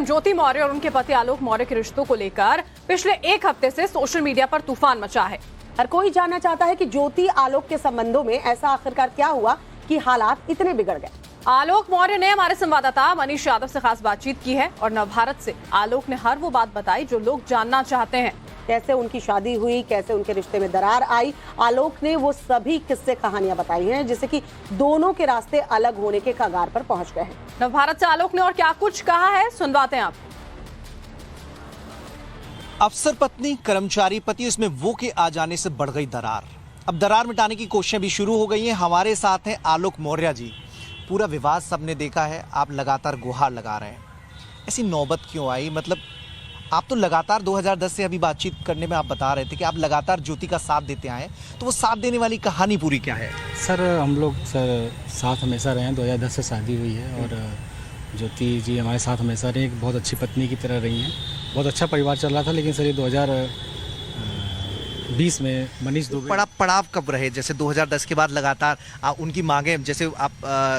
SDM ज्योति मौर्य और उनके पति आलोक मौर्य के रिश्तों को लेकर पिछले एक हफ्ते से सोशल मीडिया पर तूफान मचा है। हर कोई जानना चाहता है कि ज्योति आलोक के संबंधों में ऐसा आखिरकार क्या हुआ कि हालात इतने बिगड़ गए। आलोक मौर्य ने हमारे संवाददाता मनीष यादव से खास बातचीत की है और नवभारत से आलोक ने हर वो बात बताई जो लोग जानना चाहते हैं। कैसे उनकी शादी हुई, कैसे उनके रिश्ते में दरार आई, आलोक ने वो सभी किस्से कहानियां बताई हैं जिससे कि दोनों के रास्ते अलग होने के कगार पर पहुंच गए हैं। नवभारत से आलोक ने और क्या कुछ कहा है, सुनवाते हैं आप। अफसर पत्नी कर्मचारी पति, उसमें वो के आ जाने से बढ़ गई दरार। अब दरार मिटाने की कोशिशें भी शुरू हो गई हैं। हमारे साथ हैं आलोक मौर्य जी। पूरा विवाद सबने देखा है, आप लगातार गुहार लगा रहे हैं। ऐसी नौबत क्यों आई? मतलब आप तो लगातार 2010 से अभी बातचीत करने में आप बता रहे थे कि आप लगातार ज्योति का साथ देते आए, तो वो साथ देने वाली कहानी पूरी क्या है? सर हम लोग साथ हमेशा रहे हैं। 2010 से शादी हुई है और ज्योति जी हमारे साथ हमेशा रही, एक बहुत अच्छी पत्नी की तरह रही हैं। बहुत अच्छा परिवार चल रहा था, लेकिन सर ये 2020 में मनीष दुबे पड़ाव कब रहे? जैसे 2010 के बाद लगातार उनकी मांगे, जैसे आप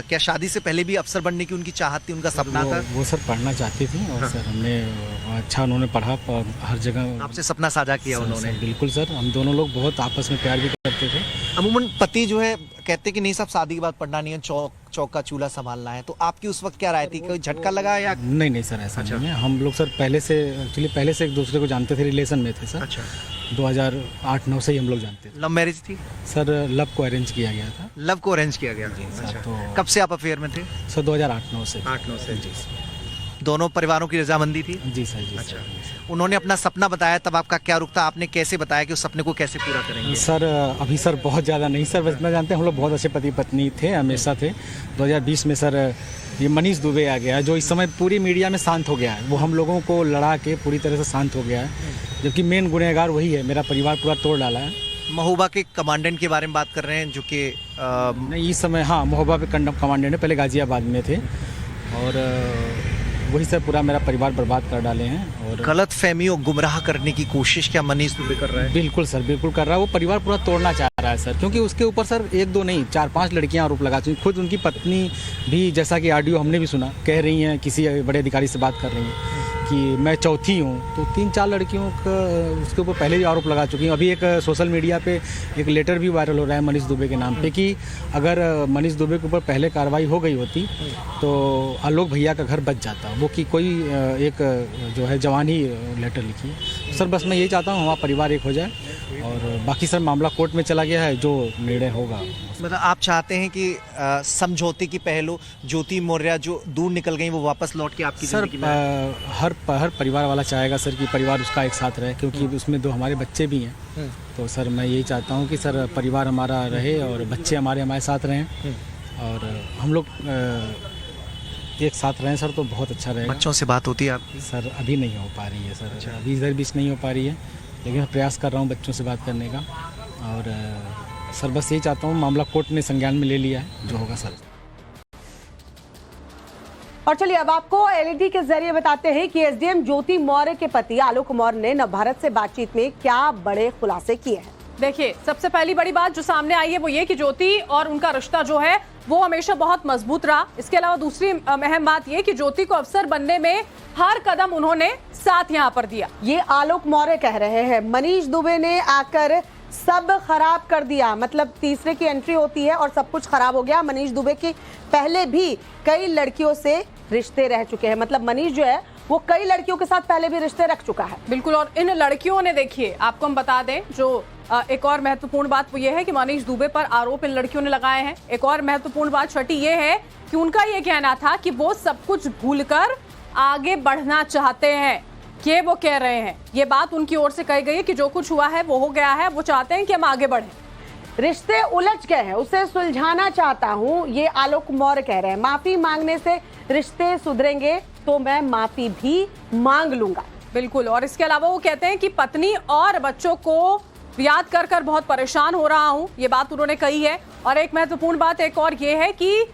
क्या शादी से पहले भी अफसर बनने की उनकी चाहत थी, उनका सपना था? वो सर पढ़ना चाहती थी और सर हमने अच्छा उन्होंने पढ़ा, हर जगह आपसे सपना साझा किया उन्होंने? बिल्कुल सर, हम दोनों लोग बहुत आपस में प्यार भी करते थे। अमूमन पति जो है कहते कि नहीं साहब शादी के बाद पढ़ना नहीं है, चौक का चूल्हा संभालना है, तो आपकी उस वक्त क्या राय थी? कोई झटका लगा या? नहीं सर, ऐसा नहीं है। हम लोग सर पहले से एक दूसरे को जानते थे, रिलेशन में थे सर। अच्छा। 2008-9 से ही हम लोग जानते थे। लव मैरिज थी सर? लव को अरेंज किया गया था। लव को अरेंज किया गया? अच्छा। तो कब से आप अफेयर में थे? सर 2008-9 से। 8-9 से जी सर। दोनों परिवारों की रजामंदी थी? जी सर, जी अच्छा। सर। उन्होंने अपना सपना बताया, तब आपका क्या रुख था? आपने कैसे बताया कि उस सपने को कैसे पूरा करेंगे? सर अभी सर बहुत ज़्यादा नहीं सर, बस इतना जानते हैं हम लोग बहुत अच्छे पति पत्नी थे, हमेशा थे। 2020 में सर ये मनीष दुबे आ गया, जो इस समय पूरी मीडिया में शांत हो गया है। वो हम लोगों को लड़ा के पूरी तरह से शांत हो गया है, जबकि मेन गुनहगार वही है। मेरा परिवार पूरा तोड़ डाला है। महोबा के कमांडेंट के बारे में बात कर रहे हैं, जो कि नहीं इस समय, हाँ महोबा पे कमांडेंट है, पहले गाजियाबाद में थे और वही सर पूरा मेरा परिवार बर्बाद कर डाले हैं। और गलत फहमी और गुमराह करने की कोशिश क्या मनीष दुबे कर रहा है? बिल्कुल सर, बिल्कुल कर रहा है। वो परिवार पूरा तोड़ना चाह रहा है सर, क्योंकि उसके ऊपर सर 1-2 नहीं 4-5 लड़कियां आरोप लगा चुकी। खुद उनकी पत्नी भी, जैसा कि ऑडियो हमने भी सुना, कह रही हैं, किसी बड़े अधिकारी से बात कर रही हैं कि मैं चौथी हूँ। तो 3-4 लड़कियों का उसके ऊपर पहले भी आरोप लगा चुकी हैं। अभी एक सोशल मीडिया पे एक लेटर भी वायरल हो रहा है मनीष दुबे के नाम पे कि अगर मनीष दुबे के ऊपर पहले कार्रवाई हो गई होती तो आलोक भैया का घर बच जाता। वो कि कोई एक जो है जवान ही लेटर लिखी है। सर बस मैं यही चाहता हूँ हमारा परिवार एक हो जाए और बाकी सर मामला कोर्ट में चला गया है, जो निर्णय होगा। मतलब आप चाहते हैं कि समझौते की पहलू ज्योति मौर्य जो दूर निकल गई वो वापस लौट के आपकी सर हर परिवार वाला चाहेगा सर कि परिवार उसका एक साथ रहे, क्योंकि उसमें 2 हमारे बच्चे भी हैं। तो सर मैं यही चाहता हूँ कि सर परिवार हमारा रहे और बच्चे हमारे साथ रहें और हम लोग एक साथ रहें सर, तो बहुत अच्छा रहेगा। बच्चों से बात होती है आपकी? सर अभी नहीं हो पा रही है सर। अच्छा। अभी इधर बीच नहीं हो पा रही है, लेकिन मैं प्रयास कर रहा हूँ बच्चों से बात करने का। और सर बस यही चाहता हूँ, मामला कोर्ट ने संज्ञान में ले लिया है, जो होगा सर। और चलिए अब आपको एलईडी के जरिए बताते हैं कि एसडीएम ज्योति मौर्य के पति आलोक मौर्य ने नवभारत से बातचीत में क्या बड़े खुलासे किए हैं। देखिए, सबसे पहली बड़ी बात जो सामने आई है वो ये कि ज्योति और उनका रिश्ता जो है वो हमेशा बहुत मजबूत रहा। इसके अलावा दूसरी अहम बात ये कि ज्योति को अफसर बनने में हर कदम उन्होंने साथ यहाँ पर दिया। ये आलोक मौर्य कह रहे हैं। मनीष दुबे ने आकर सब खराब कर दिया, मतलब तीसरे की एंट्री होती है और सब कुछ खराब हो गया। मनीष दुबे की पहले भी कई लड़कियों से रिश्ते रह चुके हैं, मतलब मनीष जो है वो कई लड़कियों के साथ पहले भी रिश्ते रख चुका है। बिल्कुल, और इन लड़कियों ने, देखिए आपको हम बता दें, जो एक और महत्वपूर्ण बात वो ये है कि मनीष दुबे पर आरोप इन लड़कियों ने लगाए हैं। एक और महत्वपूर्ण बात छठी ये है कि उनका ये कहना था कि वो सब कुछ भूलकर आगे बढ़ना चाहते हैं। ये वो कह रहे हैं, ये बात उनकी ओर से कही गई है कि जो कुछ हुआ है वो हो गया है, वो चाहते हैं कि हम आगे बढ़ें। रिश्ते उलझ गए हैं, उसे सुलझाना चाहता हूं, ये आलोक मौर्य कह रहे हैं। माफी मांगने से रिश्ते सुधरेंगे तो मैं माफी भी मांग लूंगा। बिल्कुल, और इसके अलावा वो कहते हैं कि पत्नी और बच्चों को याद कर कर बहुत परेशान हो रहा हूं, ये बात उन्होंने कही है। और एक महत्वपूर्ण बात एक और ये है कि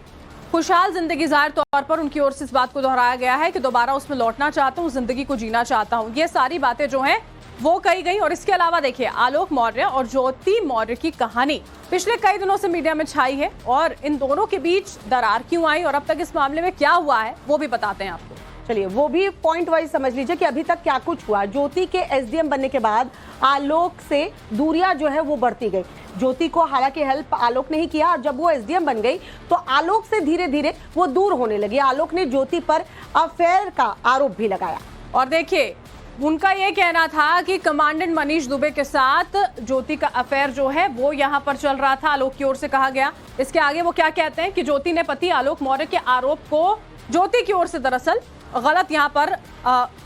खुशहाल जिंदगी जाहिर तौर पर उनकी ओर से इस बात को दोहराया गया है कि दोबारा उसमें लौटना चाहता हूं, जिंदगी को जीना चाहता हूं। ये सारी बातें जो हैं वो कही गई। और इसके अलावा देखिए, आलोक मौर्य और ज्योति मौर्य की कहानी पिछले कई दिनों से मीडिया में छाई है और इन दोनों के बीच दरार क्यों आई और अब तक इस मामले में क्या हुआ है वो भी बताते हैं आपको। चलिए वो भी पॉइंट वाइज समझ लीजिए कि अभी तक क्या कुछ हुआ। ज्योति के एसडीएम बनने के बाद आलोक से दूरियां जो है वो बढ़ती गई। ज्योति को हालांकि हेल्प आलोक ने ही किया और जब वो एसडीएम बन गई तो आलोक से धीरे धीरे वो दूर होने लगी। आलोक ने ज्योति पर अफेयर का आरोप भी लगाया। और देखिए उनका ये कहना था कि कमांडेंट मनीष दुबे के साथ ज्योति का अफेयर जो है वो यहाँ पर चल रहा था, आलोक की ओर से कहा गया। इसके आगे वो क्या कहते हैं कि ज्योति ने पति आलोक मौर्य के आरोप को ज्योति की ओर से दरअसल गलत यहाँ पर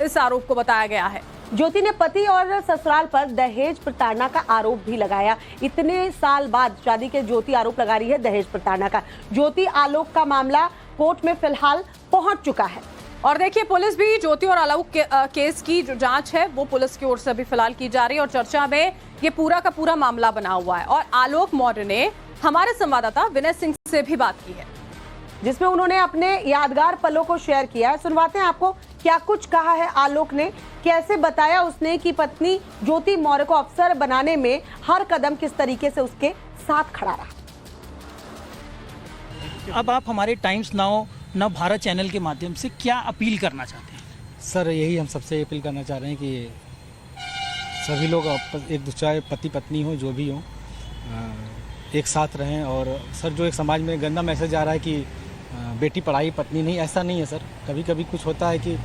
इस आरोप को बताया गया है। ज्योति ने पति और ससुराल पर दहेज प्रताड़ना का आरोप भी लगाया। इतने साल बाद शादी के ज्योति आरोप लगा रही है दहेज प्रताड़ना का। ज्योति आलोक का मामला कोर्ट में फिलहाल पहुंच चुका है। और देखिए पुलिस भी ज्योति और आलोक के केस की जो जांच है वो पुलिस की ओर से अभी फिलहाल की जा रही है और चर्चा में ये पूरा का पूरा मामला बना हुआ है। और आलोक मौर्य ने हमारे संवाददाता विनय सिंह से भी बात की है जिसमें उन्होंने अपने यादगार पलों को शेयर किया है। सुनवाते हैं आपको क्या कुछ कहा है आलोक ने, कैसे बताया उसने कि पत्नी ज्योति मौर्य को अफसर बनाने में हर कदम किस तरीके से उसके साथ खड़ा रहा। अब आप हमारे टाइम्स नाउ नव भारत चैनल के माध्यम से क्या अपील करना चाहते हैं? सर यही हम सबसे अपील करना चाह रहे हैं कि सभी लोग एक दूसरे पति पत्नी हो जो भी हो एक साथ रहें। और सर जो एक समाज में गंदा मैसेज आ रहा है कि बेटी पढ़ाई पत्नी नहीं, ऐसा नहीं है सर। कभी कभी कुछ होता है कि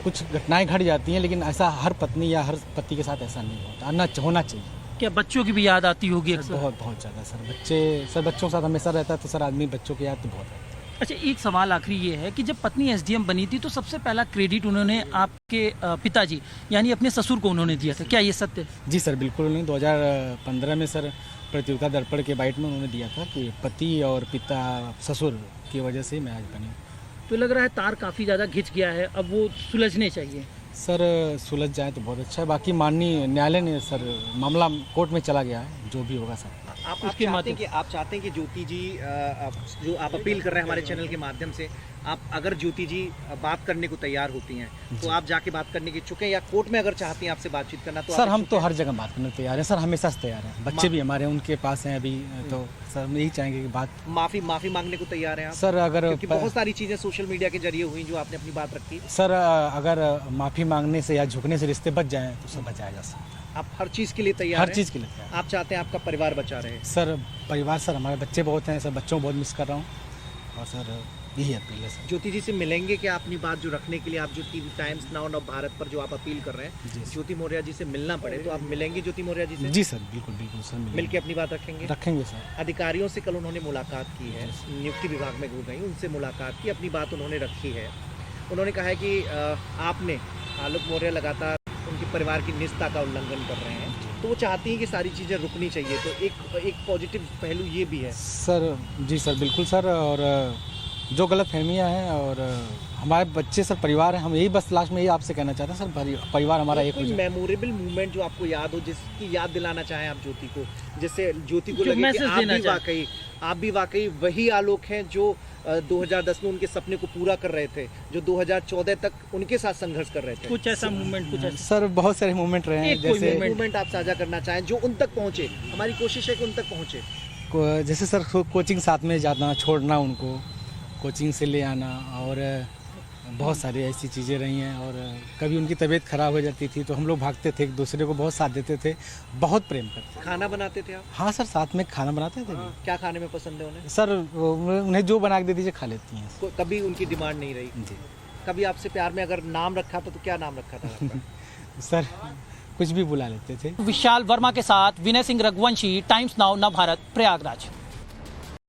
कुछ घटनाएं घट जाती हैं लेकिन ऐसा हर पत्नी या हर पति के साथ ऐसा नहीं होता, होना चाहिए। क्या बच्चों की भी याद आती होगी अक्सर? बहुत बहुत ज़्यादा सर। बच्चों के साथ हमेशा रहता है तो सर आदमी बच्चों की याद तो बहुत है। अच्छा, एक सवाल आखिरी ये है कि जब पत्नी एसडीएम बनी थी तो सबसे पहला क्रेडिट उन्होंने आपके पिताजी यानी अपने ससुर को उन्होंने दिया था, क्या ये सत्य है? जी सर बिल्कुल। उन्होंने 2015 में सर प्रतियोगिता दर्पण के बाइट में उन्होंने दिया था कि पति और पिता ससुर की वजह से मैं आज बनी। तो लग रहा है तार काफ़ी ज़्यादा घिंच गया है, अब वो सुलझने चाहिए। सर सुलझ जाए तो बहुत अच्छा है। बाकी माननीय न्यायालय ने सर मामला कोर्ट में चला गया है, जो भी होगा सर। आप चाहते हैं कि ज्योति जी जो आप अपील कर रहे हैं हमारे चैनल के माध्यम से, आप अगर ज्योति जी बात करने को तैयार होती हैं तो आप जाके बात करने के इच्छुक हैं, या कोर्ट में अगर चाहती हैं आपसे बातचीत करना तो सर हम तो हर जगह बात करने को तैयार हैं सर, हमेशा से तैयार हैं। बच्चे भी हमारे उनके पास हैं अभी, तो सर हम यही चाहेंगे कि बात माफी मांगने को तैयार हैं आप सर? अगर क्योंकि बहुत सारी चीजें सोशल मीडिया के जरिए हुई जो आपने अपनी बात रखी। सर अगर माफी मांगने से या झुकने से रिश्ते बच जाएं तो सब बचाया जा सकता है। आप हर चीज के लिए तैयार हर हैं? चीज़ के लिए तैयार। आप चाहते हैं आपका परिवार बचा रहे? सर परिवार सर हमारे बच्चे बहुत हैं सर, बच्चों को बहुत मिस कर रहा हूँ और सर यही अपील है सर। ज्योति जी से मिलेंगे क्या अपनी बात जो रखने के लिए? आप जो टीवी टाइम्स नाउ नव भारत पर जो आप अपील कर रहे हैं ज्योति मौर्य जी से मिलना पड़े तो आप मिलेंगे ज्योति मौर्य जी से? जी सर बिल्कुल बिल्कुल सर, मिलके अपनी बात रखेंगे सर। अधिकारियों से कल उन्होंने मुलाकात की है, नियुक्ति विभाग में गई, उनसे मुलाकात की, अपनी बात उन्होंने रखी है। उन्होंने कहा है कि आपने आलोक मौर्य लगातार उनके परिवार की निजता का उल्लंघन कर रहे हैं, तो वो चाहती हैं कि सारी चीज़ें रुकनी चाहिए। तो एक पॉजिटिव पहलू ये भी है सर। जी सर बिल्कुल सर। और जो गलत फहमियाँ हैं और हमारे बच्चे सर परिवार है, हम यही बस लास्ट में यही आपसे कहना चाहते हैं सर, परिवार हमारा एक हो जाए। मेमोरेबल मूवमेंट जो आपको याद हो, जिसकी याद दिलाना चाहें आप ज्योति को, जिससे ज्योति को लगे कि आप भी वाकई वही आलोक हैं जो 2010 में उनके सपने को पूरा कर रहे थे, जो 2014 तक उनके साथ संघर्ष कर रहे थे। कुछ ऐसा मूवमेंट, कुछ ऐसा सर बहुत सारे मूवमेंट रहे हैं, जैसे मूवमेंट आप साझा करना चाहें जो उन तक पहुंचे। हमारी कोशिश है कि उन तक पहुंचे। जैसे सर कोचिंग साथ में जाना, छोड़ना उनको, कोचिंग से ले आना, और बहुत सारी ऐसी चीज़ें रही हैं। और कभी उनकी तबीयत खराब हो जाती थी तो हम लोग भागते थे, एक दूसरे को बहुत साथ देते थे, बहुत प्रेम करते थे। खाना बनाते थे आप? हाँ सर, साथ में खाना बनाते थे। क्या खाने में पसंद है उन्हें? सर उन्हें जो बना के दे दीजिए खा लेती हैं। कभी उनकी डिमांड नहीं रही? जी। कभी आपसे प्यार में अगर नाम रखा था तो क्या नाम रखा था आपका? सर कुछ भी बुला लेते थे। विशाल वर्मा के साथ विनय सिंह रघुवंशी, टाइम्स नाउ नव भारत, प्रयागराज।